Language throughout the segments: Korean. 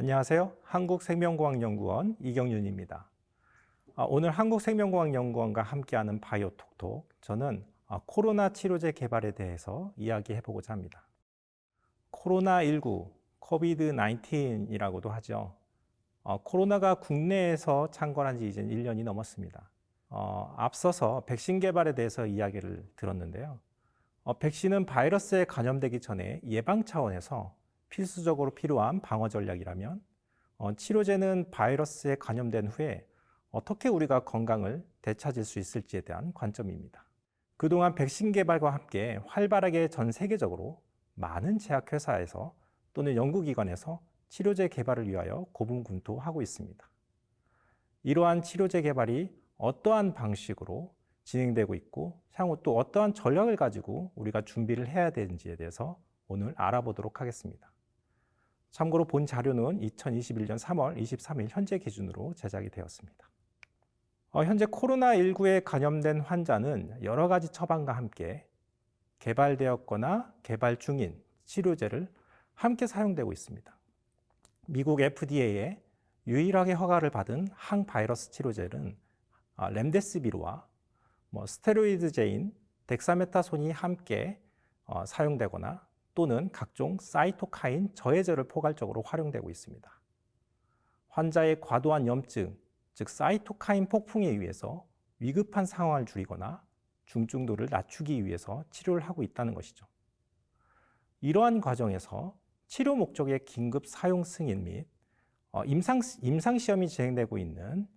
안녕하세요. 한국생명과학연구원 이경윤입니다. 오늘 한국생명과학연구원과 함께하는 바이오톡톡, 저는 코로나 치료제 개발에 대해서 이야기해보고자 합니다. 코로나19, 코비드-19이라고도 하죠. 코로나가 국내에서 창궐한 지 이제 1년이 넘었습니다. 앞서서 백신 개발에 대해서 이야기를 들었는데요. 백신은 바이러스에 감염되기 전에 예방 차원에서 필수적으로 필요한 방어 전략이라면, 치료제는 바이러스에 감염된 후에 어떻게 우리가 건강을 되찾을 수 있을지에 대한 관점입니다. 그동안 백신 개발과 함께 활발하게 전 세계적으로 많은 제약회사에서 또는 연구기관에서 치료제 개발을 위하여 고군분투하고 있습니다. 이러한 치료제 개발이 어떠한 방식으로 진행되고 있고 향후 또 어떠한 전략을 가지고 우리가 준비를 해야 되는지에 대해서 오늘 알아보도록 하겠습니다. 참고로 본 자료는 2021년 3월 23일 현재 기준으로 제작이 되었습니다. 현재 코로나19에 감염된 환자는 여러 가지 처방과 함께 개발되었거나 개발 중인 치료제를 함께 사용되고 있습니다. 미국 FDA에 유일하게 허가를 받은 항바이러스 치료제는 렘데시비르와 스테로이드제인 덱사메타손이 함께 사용되거나 또는 각종 사이토카인 저해제를 포괄적으로 활용되고 있습니다. 환자의 과도한 염증, 즉 사이토카인 폭풍에 의해서 위급한 상황을 줄이거나 중증도를 낮추기 위해서 치료를 하고 있다는 것이죠. 이러한 과정에서 치료 목적의 긴급 사용 승인 및 임상시험이 진행되고 있는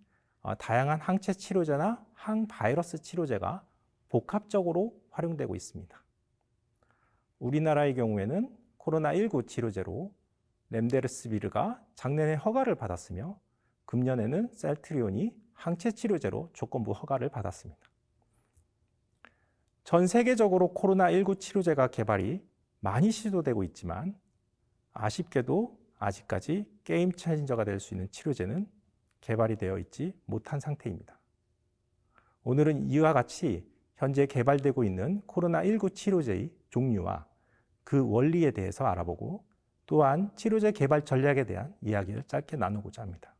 다양한 항체 치료제나 항바이러스 치료제가 복합적으로 활용되고 있습니다. 우리나라의 경우에는 코로나19 치료제로 렘데시비르가 작년에 허가를 받았으며 금년에는 셀트리온이 항체 치료제로 조건부 허가를 받았습니다. 전 세계적으로 코로나19 치료제가 개발이 많이 시도되고 있지만 아쉽게도 아직까지 게임 체인저가 될 수 있는 치료제는 개발이 되어 있지 못한 상태입니다. 오늘은 이와 같이 현재 개발되고 있는 코로나19 치료제의 종류와 그 원리에 대해서 알아보고 또한 치료제 개발 전략에 대한 이야기를 짧게 나누고자 합니다.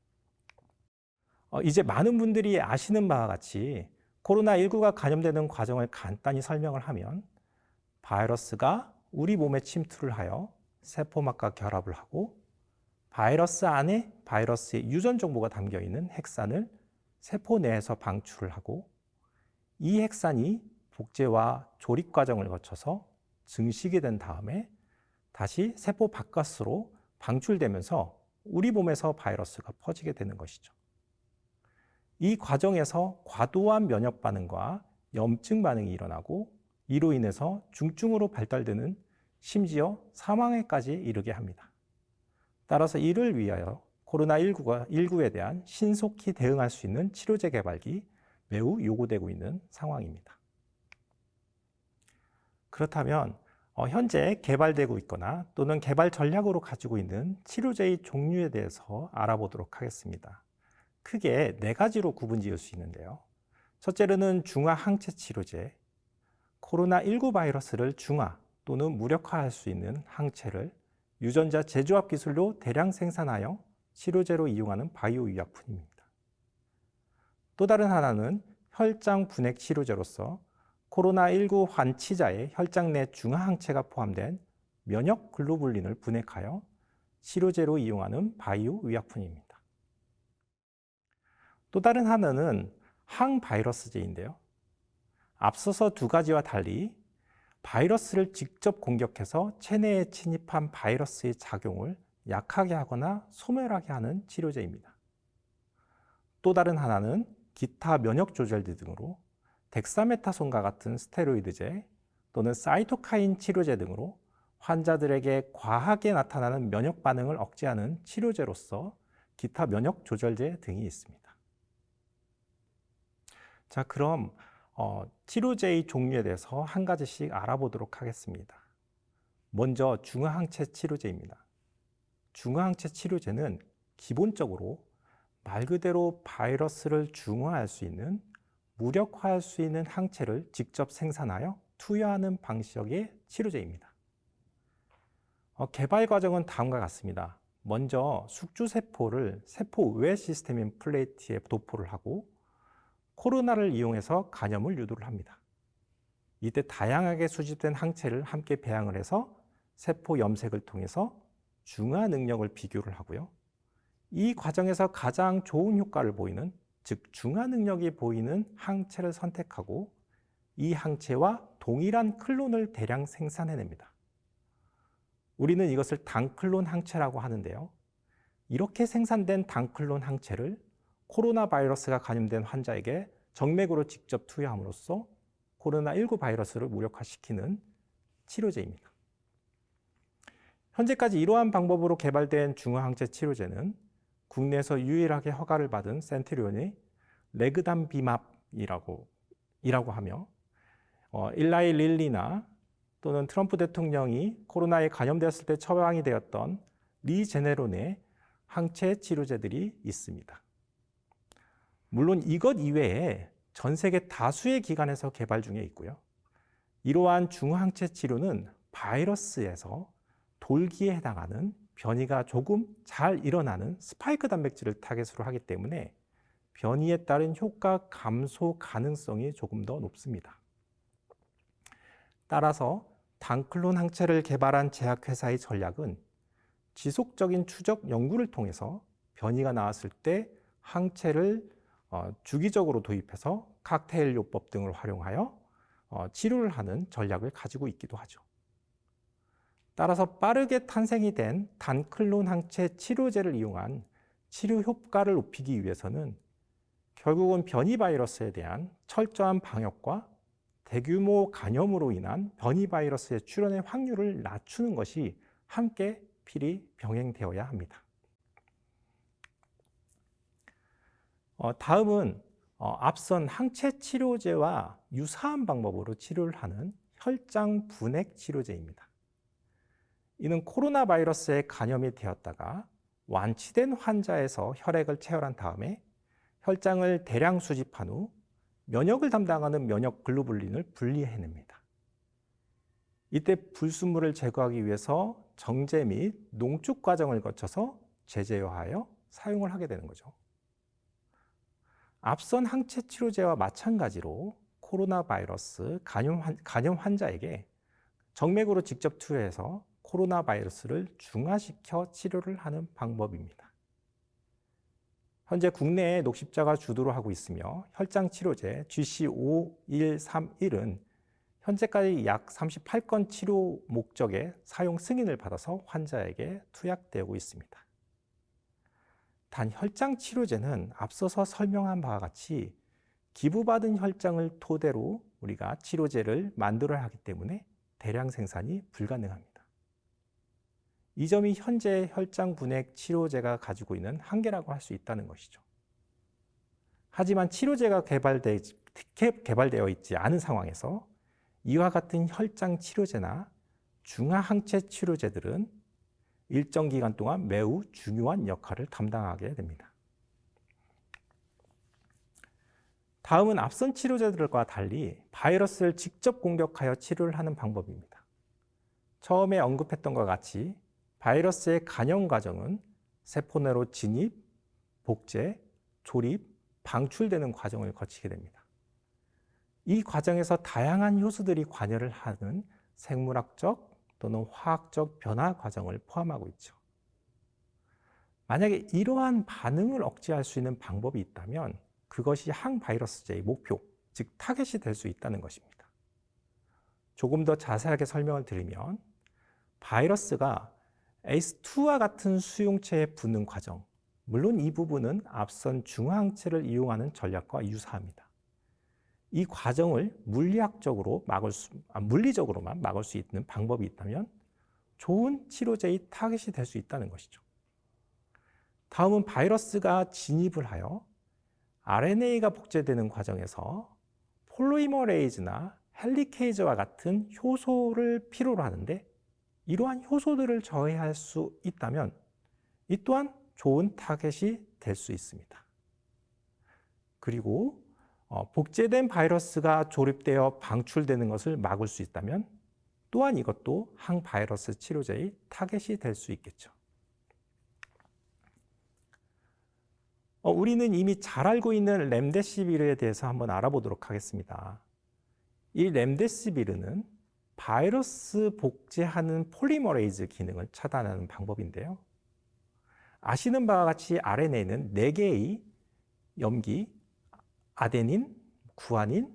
이제 많은 분들이 아시는 바와 같이 코로나19가 감염되는 과정을 간단히 설명을 하면 바이러스가 우리 몸에 침투를 하여 세포막과 결합을 하고 바이러스 안에 바이러스의 유전 정보가 담겨 있는 핵산을 세포 내에서 방출을 하고 이 핵산이 복제와 조립 과정을 거쳐서 증식이 된 다음에 다시 세포 바깥으로 방출되면서 우리 몸에서 바이러스가 퍼지게 되는 것이죠. 이 과정에서 과도한 면역 반응과 염증 반응이 일어나고 이로 인해서 중증으로 발달되는 심지어 사망에까지 이르게 합니다. 따라서 이를 위하여 코로나19에 대한 신속히 대응할 수 있는 치료제 개발이 매우 요구되고 있는 상황입니다. 그렇다면 현재 개발되고 있거나 또는 개발 전략으로 가지고 있는 치료제의 종류에 대해서 알아보도록 하겠습니다. 크게 4가지로 구분지을 수 있는데요. 첫째로는 중화 항체 치료제, 코로나19 바이러스를 중화 또는 무력화할 수 있는 항체를 유전자 재조합 기술로 대량 생산하여 치료제로 이용하는 바이오 의약품입니다. 또 다른 하나는 혈장 분해 치료제로서 코로나19 환치자의 혈장 내 중화 항체가 포함된 면역 글로불린을 분해하여 치료제로 이용하는 바이오 의약품입니다. 또 다른 하나는 항바이러스제인데요. 앞서서 2가지와 달리 바이러스를 직접 공격해서 체내에 침입한 바이러스의 작용을 약하게 하거나 소멸하게 하는 치료제입니다. 또 다른 하나는 기타 면역 조절제 등으로 덱사메타손과 같은 스테로이드제 또는 사이토카인 치료제 등으로 환자들에게 과하게 나타나는 면역 반응을 억제하는 치료제로서 기타 면역 조절제 등이 있습니다. 자, 그럼 치료제의 종류에 대해서 한 가지씩 알아보도록 하겠습니다. 먼저 중화항체 치료제입니다. 중화항체 치료제는 기본적으로 말 그대로 바이러스를 중화할 수 있는, 무력화할 수 있는 항체를 직접 생산하여 투여하는 방식의 치료제입니다. 개발 과정은 다음과 같습니다. 먼저 숙주세포를 세포 외 시스템인 플레이트에 도포를 하고 코로나를 이용해서 간염을 유도를 합니다. 이때 다양하게 수집된 항체를 함께 배양을 해서 세포 염색을 통해서 중화 능력을 비교를 하고요. 이 과정에서 가장 좋은 효과를 보이는, 즉 중화 능력이 보이는 항체를 선택하고 이 항체와 동일한 클론을 대량 생산해냅니다. 우리는 이것을 단클론 항체라고 하는데요. 이렇게 생산된 단클론 항체를 코로나 바이러스가 감염된 환자에게 정맥으로 직접 투여함으로써 코로나19 바이러스를 무력화시키는 치료제입니다. 현재까지 이러한 방법으로 개발된 중화항체 치료제는 국내에서 유일하게 허가를 받은 센트리온의 레그담비맙이라고 하며 일라이 릴리나 또는 트럼프 대통령이 코로나에 감염되었을 때 처방이 되었던 리제네론의 항체 치료제들이 있습니다. 물론 이것 이외에 전 세계 다수의 기관에서 개발 중에 있고요. 이러한 중화항체 치료는 바이러스에서 돌기에 해당하는 변이가 조금 잘 일어나는 스파이크 단백질을 타겟으로 하기 때문에 변이에 따른 효과 감소 가능성이 조금 더 높습니다. 따라서 단클론 항체를 개발한 제약회사의 전략은 지속적인 추적 연구를 통해서 변이가 나왔을 때 항체를 주기적으로 도입해서 칵테일 요법 등을 활용하여 치료를 하는 전략을 가지고 있기도 하죠. 따라서 빠르게 탄생이 된 단클론 항체 치료제를 이용한 치료 효과를 높이기 위해서는 결국은 변이 바이러스에 대한 철저한 방역과 대규모 감염으로 인한 변이 바이러스의 출현의 확률을 낮추는 것이 함께 필히 병행되어야 합니다. 다음은 앞선 항체 치료제와 유사한 방법으로 치료를 하는 혈장 분핵 치료제입니다. 이는 코로나 바이러스에 감염이 되었다가 완치된 환자에서 혈액을 채혈한 다음에 혈장을 대량 수집한 후 면역을 담당하는 면역 글로불린을 분리해냅니다. 이때 불순물을 제거하기 위해서 정제 및 농축 과정을 거쳐서 제재화하여 사용을 하게 되는 거죠. 앞선 항체 치료제와 마찬가지로 코로나 바이러스 감염 환자에게 정맥으로 직접 투여해서 코로나 바이러스를 중화시켜 치료를 하는 방법입니다. 현재 국내에 녹십자가 주도로 하고 있으며 혈장 치료제 GC5131은 현재까지 약 38건 치료 목적의 사용 승인을 받아서 환자에게 투약되고 있습니다. 단 혈장 치료제는 앞서서 설명한 바와 같이 기부받은 혈장을 토대로 우리가 치료제를 만들어야 하기 때문에 대량 생산이 불가능합니다. 이 점이 현재 혈장 분핵 치료제가 가지고 있는 한계라고 할 수 있다는 것이죠. 하지만 치료제가 개발되어 있지 않은 상황에서 이와 같은 혈장 치료제나 중화항체 치료제들은 일정 기간 동안 매우 중요한 역할을 담당하게 됩니다. 다음은 앞선 치료제들과 달리 바이러스를 직접 공격하여 치료를 하는 방법입니다. 처음에 언급했던 것과 같이 바이러스의 감염 과정은 세포 내로 진입, 복제, 조립, 방출되는 과정을 거치게 됩니다. 이 과정에서 다양한 효소들이 관여를 하는 생물학적 또는 화학적 변화 과정을 포함하고 있죠. 만약에 이러한 반응을 억제할 수 있는 방법이 있다면 그것이 항바이러스제의 목표, 즉 타겟이 될 수 있다는 것입니다. 조금 더 자세하게 설명을 드리면 바이러스가 ACE2와 같은 수용체에 붙는 과정, 물론 이 부분은 앞선 중화항체를 이용하는 전략과 유사합니다. 이 과정을 물리적으로만 막을 수 있는 방법이 있다면 좋은 치료제의 타겟이 될 수 있다는 것이죠. 다음은 바이러스가 진입을 하여 RNA가 복제되는 과정에서 폴리머레이즈나 헬리케이즈와 같은 효소를 필요로 하는데 이러한 효소들을 저해할 수 있다면 이 또한 좋은 타겟이 될 수 있습니다. 그리고 복제된 바이러스가 조립되어 방출되는 것을 막을 수 있다면 또한 이것도 항바이러스 치료제의 타겟이 될 수 있겠죠. 우리는 이미 잘 알고 있는 렘데시비르에 대해서 한번 알아보도록 하겠습니다. 이 렘데시비르는 바이러스 복제하는 폴리머레이즈 기능을 차단하는 방법인데요. 아시는 바와 같이 RNA는 4개의 염기, 아데닌, 구아닌,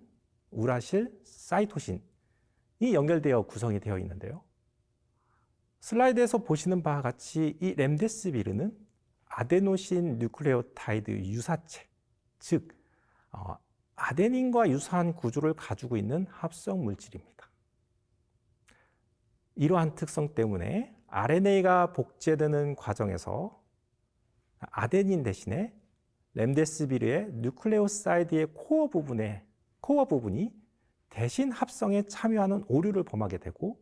우라실, 사이토신이 연결되어 구성이 되어 있는데요. 슬라이드에서 보시는 바와 같이 이 렘데시비르는 아데노신 뉴클레오타이드 유사체, 즉 아데닌과 유사한 구조를 가지고 있는 합성 물질입니다. 이러한 특성 때문에 RNA가 복제되는 과정에서 아데닌 대신에 렘데시비르의 뉴클레오사이드의 코어 부분이 대신 합성에 참여하는 오류를 범하게 되고,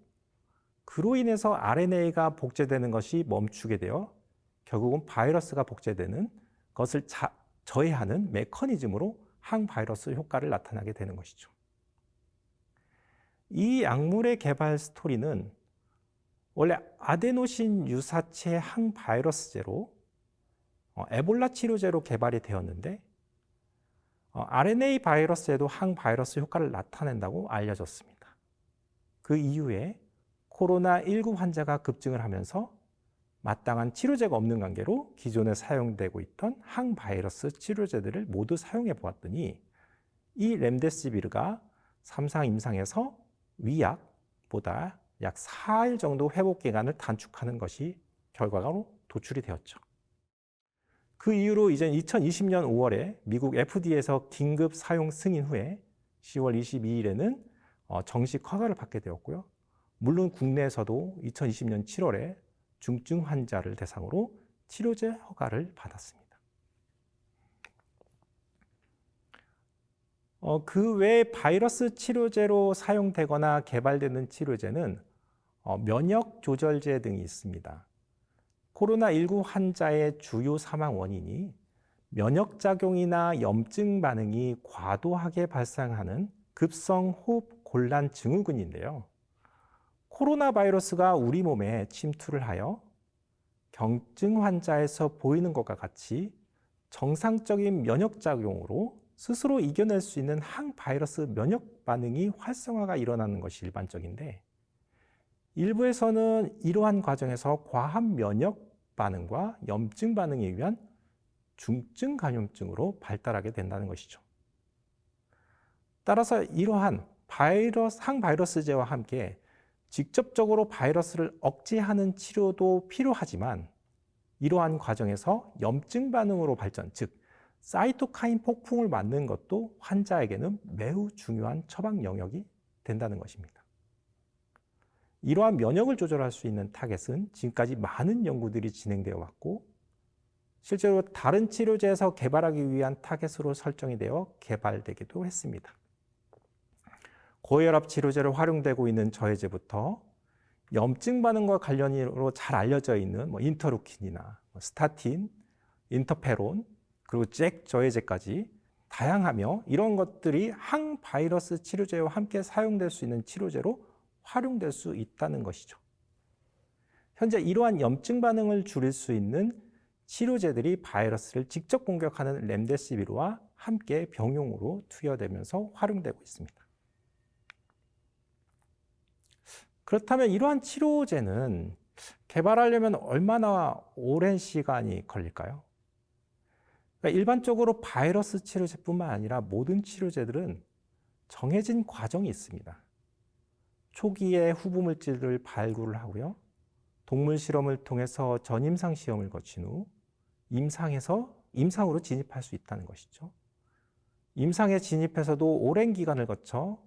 그로 인해서 RNA가 복제되는 것이 멈추게 되어 결국은 바이러스가 복제되는 것을 저해하는 메커니즘으로 항바이러스 효과를 나타나게 되는 것이죠. 이 약물의 개발 스토리는 원래 아데노신 유사체 항바이러스제로 에볼라 치료제로 개발이 되었는데, RNA 바이러스에도 항바이러스 효과를 나타낸다고 알려졌습니다. 그 이후에 코로나19 환자가 급증을 하면서 마땅한 치료제가 없는 관계로 기존에 사용되고 있던 항바이러스 치료제들을 모두 사용해 보았더니 이 렘데시비르가 3상 임상에서 위약보다 약 4일 정도 회복 기간을 단축하는 것이 결과로 도출이 되었죠. 그 이후로 이제 2020년 5월에 미국 FDA에서 긴급 사용 승인 후에 10월 22일에는 정식 허가를 받게 되었고요. 물론 국내에서도 2020년 7월에 중증 환자를 대상으로 치료제 허가를 받았습니다. 그 외에 바이러스 치료제로 사용되거나 개발되는 치료제는 면역 조절제 등이 있습니다. 코로나19 환자의 주요 사망 원인이 면역작용이나 염증 반응이 과도하게 발생하는 급성 호흡 곤란 증후군인데요. 코로나 바이러스가 우리 몸에 침투를 하여 경증 환자에서 보이는 것과 같이 정상적인 면역작용으로 스스로 이겨낼 수 있는 항바이러스 면역 반응이 활성화가 일어나는 것이 일반적인데, 일부에서는 이러한 과정에서 과한 면역 반응과 염증 반응에 의한 중증 감염증으로 발달하게 된다는 것이죠. 따라서 이러한 항바이러스제와 함께 직접적으로 바이러스를 억제하는 치료도 필요하지만, 이러한 과정에서 염증 반응으로 발전, 즉 사이토카인 폭풍을 맞는 것도 환자에게는 매우 중요한 처방 영역이 된다는 것입니다. 이러한 면역을 조절할 수 있는 타겟은 지금까지 많은 연구들이 진행되어 왔고, 실제로 다른 치료제에서 개발하기 위한 타겟으로 설정이 되어 개발되기도 했습니다. 고혈압 치료제로 활용되고 있는 저해제부터 염증 반응과 관련으로 잘 알려져 있는 인터루킨이나 스타틴, 인터페론, 그리고 잭 저해제까지 다양하며, 이런 것들이 항바이러스 치료제와 함께 사용될 수 있는 치료제로 활용될 수 있다는 것이죠. 현재 이러한 염증 반응을 줄일 수 있는 치료제들이 바이러스를 직접 공격하는 렘데시비르와 함께 병용으로 투여되면서 활용되고 있습니다. 그렇다면 이러한 치료제는 개발하려면 얼마나 오랜 시간이 걸릴까요? 그러니까 일반적으로 바이러스 치료제뿐만 아니라 모든 치료제들은 정해진 과정이 있습니다. 초기에 후보물질을 발굴을 하고요. 동물 실험을 통해서 전임상 시험을 거친 후 임상으로 진입할 수 있다는 것이죠. 임상에 진입해서도 오랜 기간을 거쳐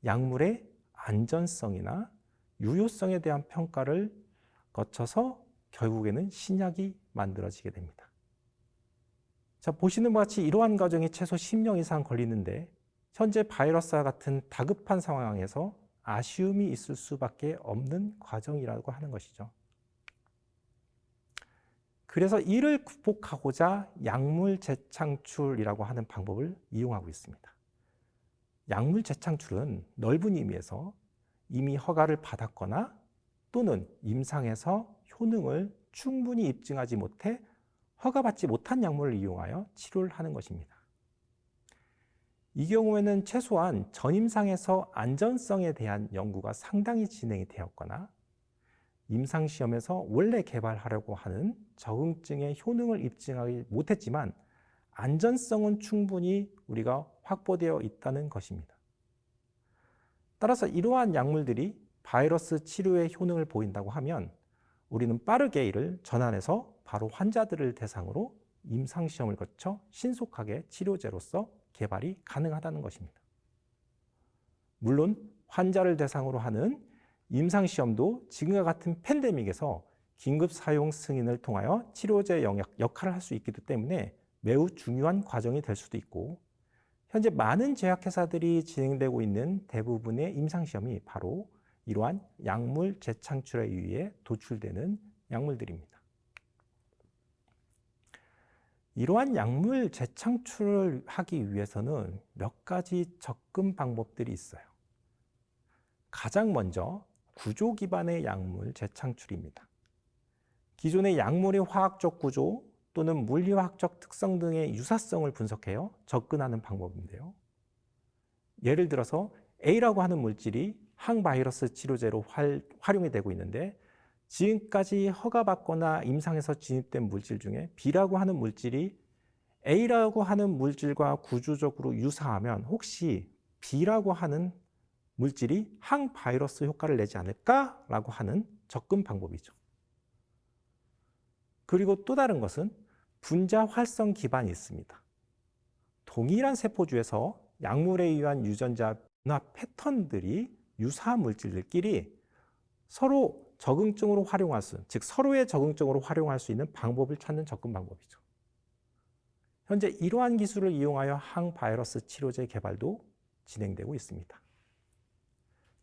약물의 안전성이나 유효성에 대한 평가를 거쳐서 결국에는 신약이 만들어지게 됩니다. 자, 보시는 바와 같이 이러한 과정이 최소 10년 이상 걸리는데, 현재 바이러스와 같은 다급한 상황에서 아쉬움이 있을 수밖에 없는 과정이라고 하는 것이죠. 그래서 이를 극복하고자 약물 재창출이라고 하는 방법을 이용하고 있습니다. 약물 재창출은 넓은 의미에서 이미 허가를 받았거나 또는 임상에서 효능을 충분히 입증하지 못해 허가받지 못한 약물을 이용하여 치료를 하는 것입니다. 이 경우에는 최소한 전임상에서 안전성에 대한 연구가 상당히 진행이 되었거나 임상시험에서 원래 개발하려고 하는 적응증의 효능을 입증하지 못했지만 안전성은 충분히 우리가 확보되어 있다는 것입니다. 따라서 이러한 약물들이 바이러스 치료에 효능을 보인다고 하면 우리는 빠르게 이를 전환해서 바로 환자들을 대상으로 임상시험을 거쳐 신속하게 치료제로서 개발이 가능하다는 것입니다. 물론 환자를 대상으로 하는 임상시험도 지금과 같은 팬데믹에서 긴급 사용 승인을 통하여 치료제 역할을 할 수 있기 때문에 매우 중요한 과정이 될 수도 있고, 현재 많은 제약회사들이 진행되고 있는 대부분의 임상시험이 바로 이러한 약물 재창출에 의해 도출되는 약물들입니다. 이러한 약물 재창출을 하기 위해서는 몇 가지 접근 방법들이 있어요. 가장 먼저 구조 기반의 약물 재창출입니다. 기존의 약물의 화학적 구조 또는 물리화학적 특성 등의 유사성을 분석해서 접근하는 방법인데요. 예를 들어서 A라고 하는 물질이 항바이러스 치료제로 활용이 되고 있는데, 지금까지 허가받거나 임상에서 진입된 물질 중에 B라고 하는 물질이 A라고 하는 물질과 구조적으로 유사하면 혹시 B라고 하는 물질이 항바이러스 효과를 내지 않을까라고 하는 접근 방법이죠. 그리고 또 다른 것은 분자 활성 기반이 있습니다. 동일한 세포주에서 약물에 의한 유전자 변화 패턴들이 유사한 물질들끼리 서로 적응증으로 활용할 수, 즉 서로의 적응증으로 활용할 수 있는 방법을 찾는 접근 방법이죠. 현재 이러한 기술을 이용하여 항바이러스 치료제 개발도 진행되고 있습니다.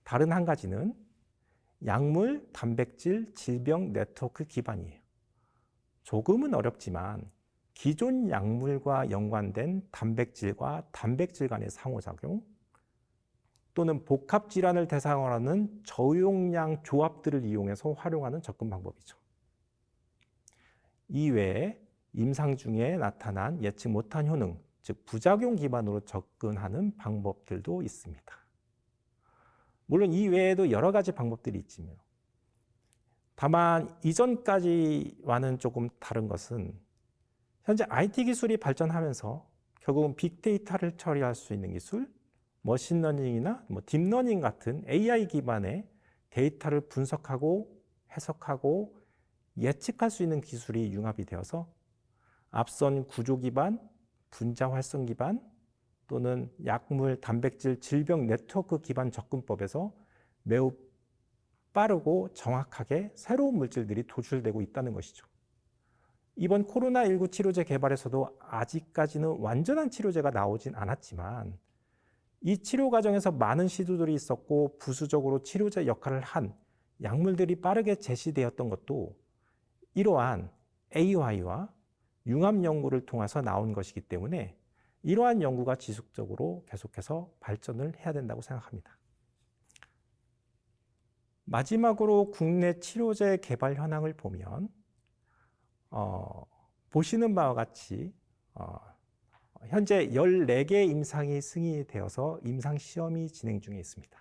다른 한 가지는 약물, 단백질, 질병 네트워크 기반이에요. 조금은 어렵지만 기존 약물과 연관된 단백질과 단백질 간의 상호작용 또는 복합질환을 대상으로 하는 저용량 조합들을 이용해서 활용하는 접근 방법이죠. 이외에 임상 중에 나타난 예측 못한 효능, 즉 부작용 기반으로 접근하는 방법들도 있습니다. 물론 이 외에도 여러 가지 방법들이 있지만, 다만 이전까지와는 조금 다른 것은 현재 IT 기술이 발전하면서 결국은 빅데이터를 처리할 수 있는 기술, 머신러닝이나 딥러닝 같은 AI 기반의 데이터를 분석하고 해석하고 예측할 수 있는 기술이 융합이 되어서 앞선 구조 기반, 분자 활성 기반 또는 약물, 단백질, 질병 네트워크 기반 접근법에서 매우 빠르고 정확하게 새로운 물질들이 도출되고 있다는 것이죠. 이번 코로나19 치료제 개발에서도 아직까지는 완전한 치료제가 나오진 않았지만 이 치료 과정에서 많은 시도들이 있었고 부수적으로 치료제 역할을 한 약물들이 빠르게 제시되었던 것도 이러한 AI와 융합 연구를 통해서 나온 것이기 때문에 이러한 연구가 지속적으로 계속해서 발전을 해야 된다고 생각합니다. 마지막으로 국내 치료제 개발 현황을 보면 보시는 바와 같이 현재 14개 임상이 승인이 되어서 임상 시험이 진행 중에 있습니다.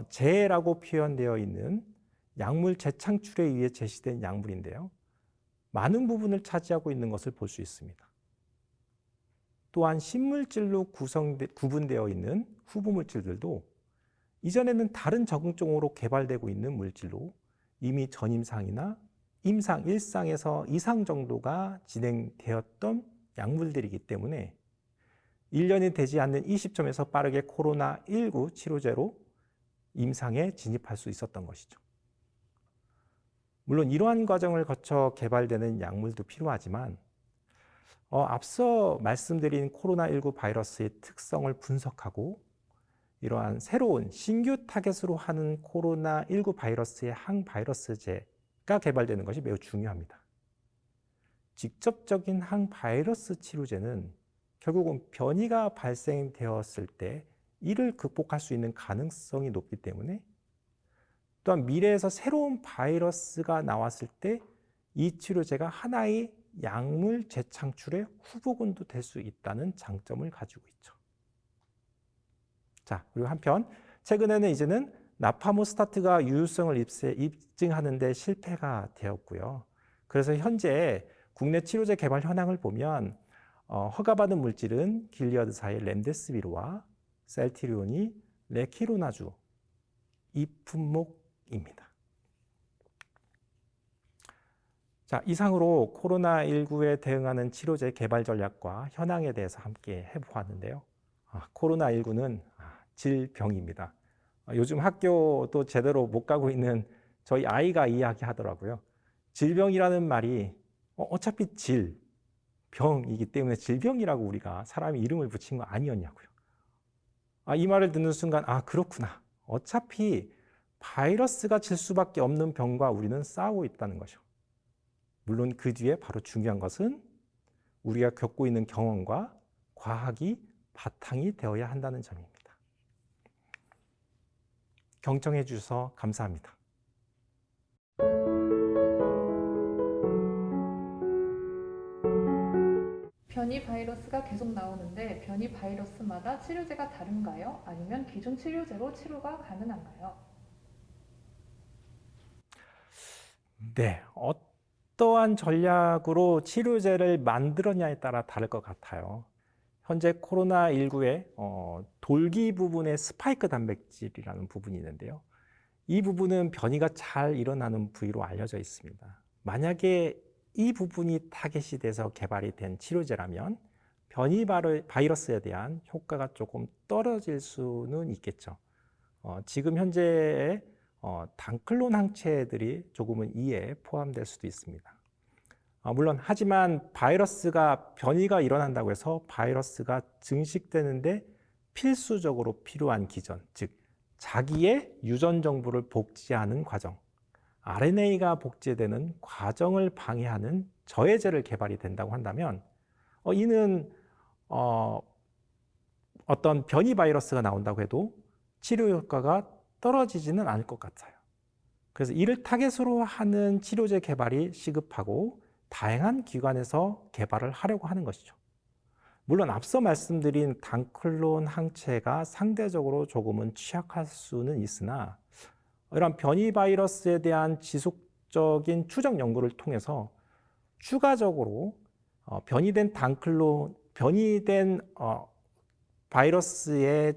재라고 표현되어 있는 약물 재창출에 의해 제시된 약물인데요. 많은 부분을 차지하고 있는 것을 볼 수 있습니다. 또한 신물질로 구분되어 있는 후보 물질들도 이전에는 다른 적응증으로 개발되고 있는 물질로 이미 전임상이나 임상 1상에서 2상 정도가 진행되었던 약물들이기 때문에 1년이 되지 않는 이 시점에서 빠르게 코로나19 치료제로 임상에 진입할 수 있었던 것이죠. 물론 이러한 과정을 거쳐 개발되는 약물도 필요하지만 앞서 말씀드린 코로나19 바이러스의 특성을 분석하고 이러한 새로운 신규 타겟으로 하는 코로나19 바이러스의 항바이러스제가 개발되는 것이 매우 중요합니다. 직접적인 항바이러스 치료제는 결국은 변이가 발생되었을 때 이를 극복할 수 있는 가능성이 높기 때문에, 또한 미래에서 새로운 바이러스가 나왔을 때 이 치료제가 하나의 약물 재창출의 후보군도 될 수 있다는 장점을 가지고 있죠. 자, 그리고 한편 최근에는 이제는 나파모스타트가 유효성을 입증하는 데 실패가 되었고요. 그래서 현재 국내 치료제 개발 현황을 보면 허가받은 물질은 길리어드사의 렘데스비르와 셀티리온이 레키로나주 이 품목입니다. 자, 이상으로 코로나19에 대응하는 치료제 개발 전략과 현황에 대해서 함께 해보았는데요. 코로나19는 질병입니다. 요즘 학교도 제대로 못 가고 있는 저희 아이가 이야기하더라고요. 질병이라는 말이 어차피 병이기 때문에 질병이라고 우리가 사람이 이름을 붙인 거 아니었냐고요. 이 말을 듣는 순간 그렇구나. 어차피 바이러스가 질 수밖에 없는 병과 우리는 싸우고 있다는 거죠. 물론 그 뒤에 바로 중요한 것은 우리가 겪고 있는 경험과 과학이 바탕이 되어야 한다는 점입니다. 경청해 주셔서 감사합니다. 변이 바이러스가 계속 나오는데 변이 바이러스마다 치료제가 다른가요? 아니면 기존 치료제로 치료가 가능한가요? 네, 어떠한 전략으로 치료제를 만들었냐에 따라 다를 것 같아요. 현재 코로나19의 돌기 부분의 스파이크 단백질이라는 부분이 있는데요. 이 부분은 변이가 잘 일어나는 부위로 알려져 있습니다. 만약에 이 부분이 타겟이 돼서 개발이 된 치료제라면 변이 바이러스에 대한 효과가 조금 떨어질 수는 있겠죠. 지금 현재의 단클론 항체들이 조금은 이에 포함될 수도 있습니다. 물론 하지만 변이가 일어난다고 해서 바이러스가 증식되는데 필수적으로 필요한 기전, 즉 자기의 유전 정보를 복제하는 과정, RNA가 복제되는 과정을 방해하는 저해제를 개발이 된다고 한다면 이는 어떤 변이 바이러스가 나온다고 해도 치료 효과가 떨어지지는 않을 것 같아요. 그래서 이를 타겟으로 하는 치료제 개발이 시급하고 다양한 기관에서 개발을 하려고 하는 것이죠. 물론 앞서 말씀드린 단클론 항체가 상대적으로 조금은 취약할 수는 있으나 이런 변이 바이러스에 대한 지속적인 추적 연구를 통해서 추가적으로 변이된 바이러스에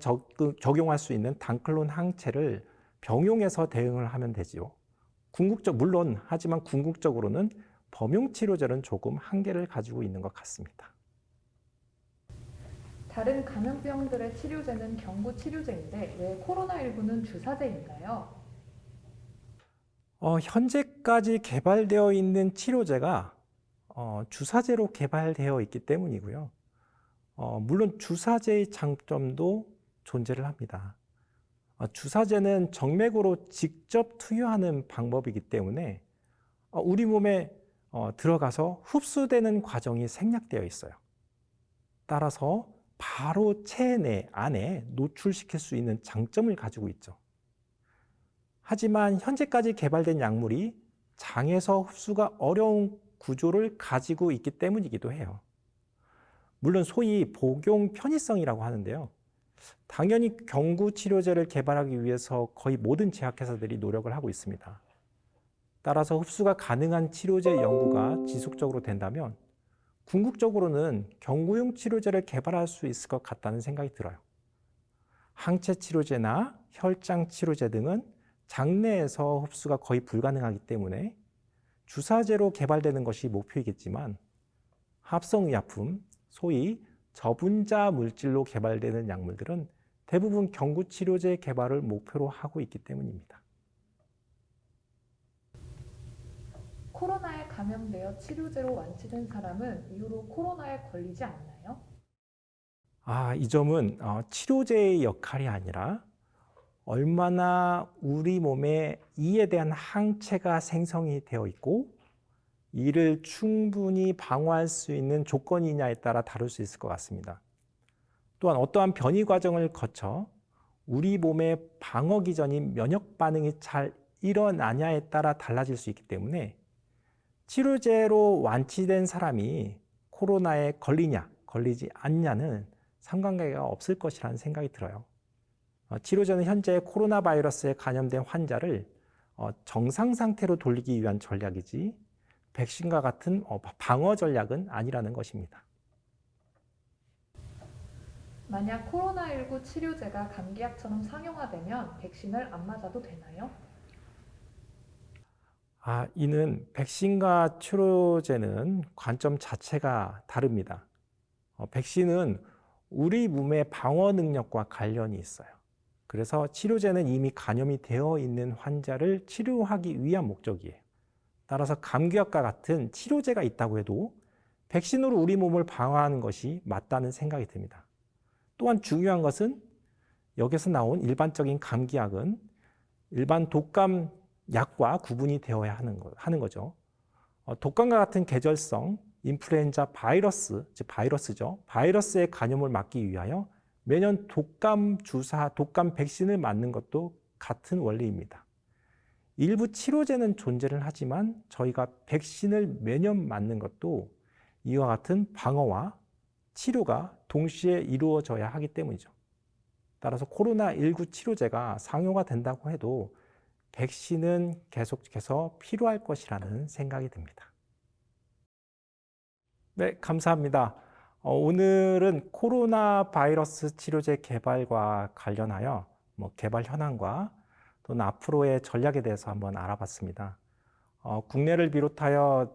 적용할 수 있는 단클론 항체를 병용해서 대응을 하면 되지요. 하지만 궁극적으로는 범용 치료제는 조금 한계를 가지고 있는 것 같습니다. 다른 감염병들의 치료제는 경구 치료제인데 왜 코로나19는 주사제인가요? 현재까지 개발되어 있는 치료제가 주사제로 개발되어 있기 때문이고요. 물론 주사제의 장점도 존재를 합니다. 주사제는 정맥으로 직접 투여하는 방법이기 때문에 우리 몸에 들어가서 흡수되는 과정이 생략되어 있어요. 따라서 바로 체내 안에 노출시킬 수 있는 장점을 가지고 있죠. 하지만 현재까지 개발된 약물이 장에서 흡수가 어려운 구조를 가지고 있기 때문이기도 해요. 물론 소위 복용 편의성이라고 하는데요. 당연히 경구 치료제를 개발하기 위해서 거의 모든 제약회사들이 노력을 하고 있습니다. 따라서 흡수가 가능한 치료제 연구가 지속적으로 된다면 궁극적으로는 경구용 치료제를 개발할 수 있을 것 같다는 생각이 들어요. 항체 치료제나 혈장 치료제 등은 장내에서 흡수가 거의 불가능하기 때문에 주사제로 개발되는 것이 목표이겠지만 합성의약품, 소위 저분자 물질로 개발되는 약물들은 대부분 경구 치료제 개발을 목표로 하고 있기 때문입니다. 코로나에 감염되어 치료제로 완치된 사람은 이후로 코로나에 걸리지 않나요? 이 점은 치료제의 역할이 아니라 얼마나 우리 몸에 이에 대한 항체가 생성이 되어 있고 이를 충분히 방어할 수 있는 조건이냐에 따라 다룰 수 있을 것 같습니다. 또한 어떠한 변이 과정을 거쳐 우리 몸의 방어 기전인 면역 반응이 잘 일어나냐에 따라 달라질 수 있기 때문에 치료제로 완치된 사람이 코로나에 걸리냐, 걸리지 않냐는 상관관계가 없을 것이라는 생각이 들어요. 치료제는 현재 코로나 바이러스에 감염된 환자를 정상 상태로 돌리기 위한 전략이지 백신과 같은 방어 전략은 아니라는 것입니다. 만약 코로나19 치료제가 감기약처럼 상용화되면 백신을 안 맞아도 되나요? 이는 백신과 치료제는 관점 자체가 다릅니다. 백신은 우리 몸의 방어 능력과 관련이 있어요. 그래서 치료제는 이미 감염이 되어 있는 환자를 치료하기 위한 목적이에요. 따라서 감기약과 같은 치료제가 있다고 해도 백신으로 우리 몸을 방어하는 것이 맞다는 생각이 듭니다. 또한 중요한 것은 여기서 나온 일반적인 감기약은 일반 독감 약과 구분이 되어야 하는 거죠. 독감과 같은 계절성 인플루엔자 바이러스, 즉 바이러스죠. 바이러스의 감염을 막기 위하여 매년 독감 주사, 독감 백신을 맞는 것도 같은 원리입니다. 일부 치료제는 존재를 하지만 저희가 백신을 매년 맞는 것도 이와 같은 방어와 치료가 동시에 이루어져야 하기 때문이죠. 따라서 코로나19 치료제가 상용화 된다고 해도 백신은 계속해서 필요할 것이라는 생각이 듭니다. 네, 감사합니다. 오늘은 코로나 바이러스 치료제 개발과 관련하여 개발 현황과 또는 앞으로의 전략에 대해서 한번 알아봤습니다. 국내를 비롯하여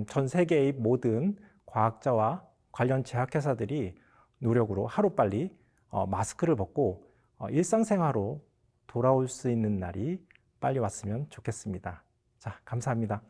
전 세계의 모든 과학자와 관련 제약회사들이 노력으로 하루빨리 마스크를 벗고 일상생활로 돌아올 수 있는 날이 빨리 왔으면 좋겠습니다. 자, 감사합니다.